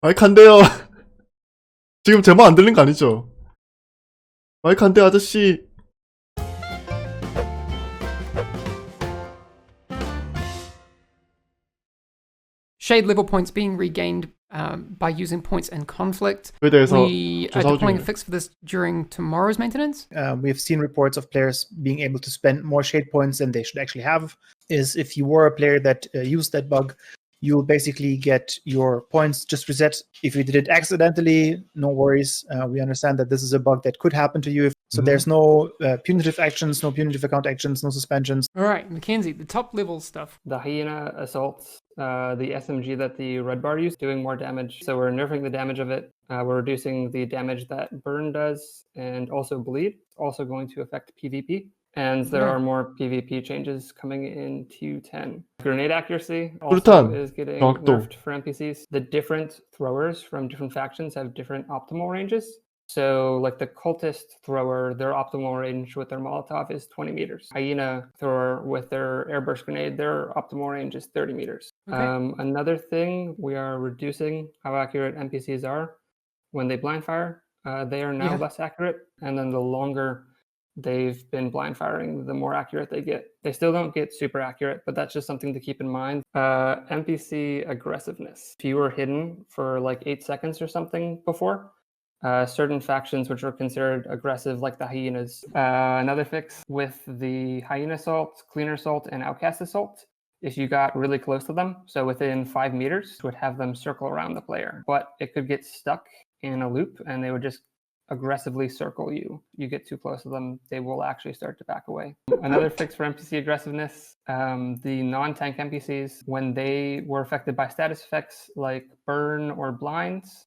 마이크 안 돼요. 지금 제 말 안 들린 거 아니죠? 마이크 안 돼요, 아저씨. Shade level points being regained by using points in conflict. 그에 대해서 We are 조사 deploying a 중이에요. fix for this during tomorrow's maintenance. We've seen reports of players being able to spend more shade points than they should actually have. Is if you were a player that used that bug, you'll basically get your points just reset. If you did it accidentally, no worries. We understand that this is a bug that could happen to you. So there's no punitive actions, no punitive account actions, no suspensions. All right, Mackenzie, the top level stuff. The Hyena assaults, the SMG that the red bar used, doing more damage. So we're nerfing the damage of it. We're reducing the damage that burn does and also bleed. Also going to affect PvP. And there are more PvP changes coming in Q10. Grenade accuracy also is getting nerfed for NPCs. The different throwers from different factions have different optimal ranges. So like the cultist thrower, their optimal range with their Molotov is 20 meters. Hyena thrower with their airburst grenade, their optimal range is 30 meters. Okay. Another thing, we are reducing how accurate NPCs are. When they blind fire, they are now less accurate. And then the longer they've been blind firing, the more accurate they get. They still don't get super accurate, but that's just something to keep in mind. NPC aggressiveness. If you were hidden for like 8 seconds or something before, certain factions which are considered aggressive, like the hyenas. Another fix with the hyena assault, cleaner assault, and outcast assault. If you got really close to them, so within 5 meters, would have them circle around the player. But it could get stuck in a loop and they would just aggressively circle you. You get too close to them, they will actually start to back away. Another fix for NPC aggressiveness, the non-tank NPCs, when they were affected by status effects like burn or blinds,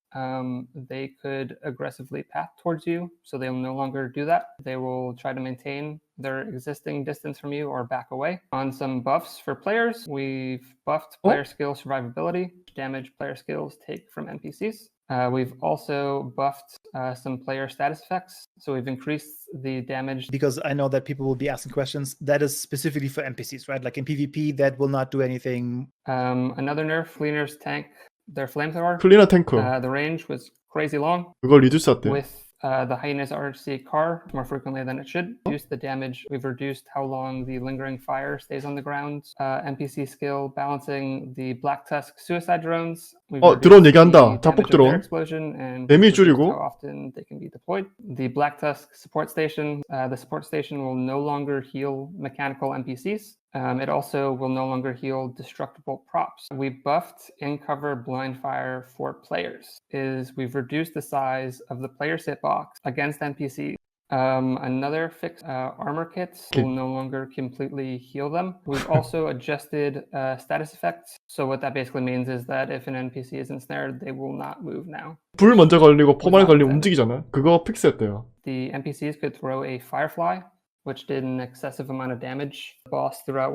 they could aggressively path towards you, so they'll no longer do that. They will try to maintain their existing distance from you or back away. On some buffs for players, we've buffed player skill survivability, damage player skills take from NPCs. We've also buffed some player status effects. So we've increased the damage. Because I know that people will be asking questions. That is specifically for NPCs, right? Like in PvP, that will not do anything. Another nerf, Cleaner's tank, their flamethrower. 클리너 탱크. The range was crazy long. 그걸 리듀스 했대요. With the Hyena's RC car more frequently than it should. Reduce the damage. We've reduced how long the lingering fire stays on the ground. NPC skill, balancing the Black Tusk suicide drones. 드론 얘기한다. 자폭 드론. Explosion and 데미지 줄이고. how often they can be deployed. The Black Tusk support station. The support station will no longer heal mechanical NPCs. It also will no longer heal destructible props. We buffed in-cover blind fire for players. We've reduced the size of the player's hitbox against NPCs. Another fix, armor kits will no longer completely heal them. We've also adjusted status effects. So what that basically means is that if an NPC is ensnared, they will not move now. 불 먼저 걸리고 포말 걸리면 움직이잖아. 그거 픽스했대요. The NPCs could throw a firefly, which did an excessive amount of damage. The boss threw out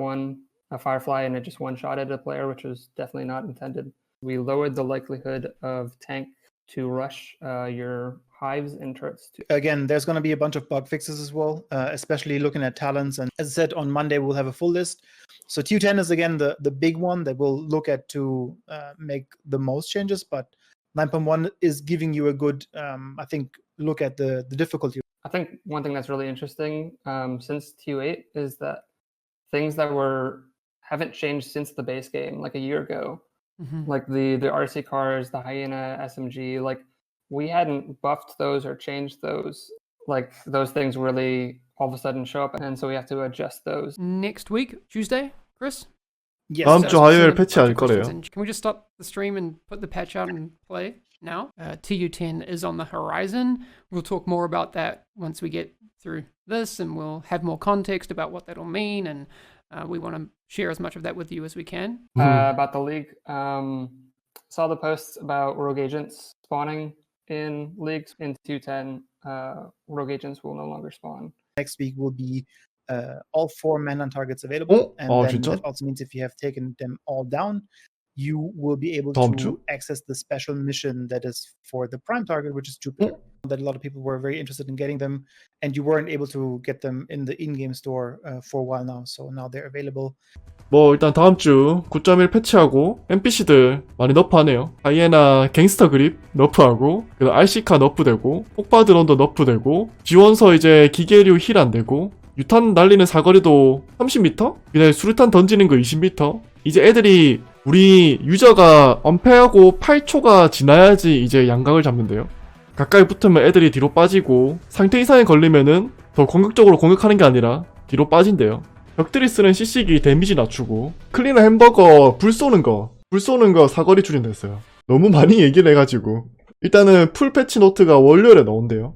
a firefly and it just one-shotted a player, which was definitely not intended. We lowered the likelihood of tank to rush your hives and turrets. Again, there's going to be a bunch of bug fixes as well, especially looking at talents. And as I said, on Monday, we'll have a full list. So Q10 is, again, the big one that we'll look at to make the most changes. But 9.1 is giving you a good, I think, look at the difficulty. I think one thing that's really interesting since Q8 is that things that haven't changed since the base game, like a year ago, like the RC cars, the Hyena SMG, like we hadn't buffed those or changed those. Like those things really all of a sudden show up, and so we have to adjust those. Next week, Tuesday, Chris? Yes. 다음 주 화요일 패치할 거래요. Can we just stop the stream and put the patch out and play now? TU10 is on the horizon. We'll talk more about that once we get through this, and we'll have more context about what that'll mean, and we want to share as much of that with you as we can. About the league, saw the posts about rogue agents spawning in leagues. In TU10, rogue agents will no longer spawn. Next week will be all 4 man on targets available. And then 진짜? that also means if you have taken them all down, you will be able to access the special mission that is for the prime target, which is Jupiter. That a lot of people were very interested in getting them, and you weren't able to get them in the in-game store for a while now. So now they're available. 뭐 일단 다음주 9.1 패치하고 NPC들 많이 너프하네요. 하이에나 갱스터 그립 너프하고, 그다음 RC카 너프되고, 폭파 드론도 너프되고, 지원서 이제 기계류 힐 안되고, 유탄 날리는 사거리도 30m? 그다음에 수류탄 던지는 거 20m? 이제 애들이 우리 유저가 엄폐하고 8초가 지나야지 이제 양각을 잡는데요. 가까이 붙으면 애들이 뒤로 빠지고, 상태 이상에 걸리면은 더 공격적으로 공격하는 게 아니라 뒤로 빠진대요. 적들이 쓰는 CC기 데미지 낮추고, 클리너 햄버거 불 쏘는 거 사거리 줄인댔어요. 너무 많이 얘기를 해가지고. 일단은 풀 패치 노트가 월요일에 나온대요.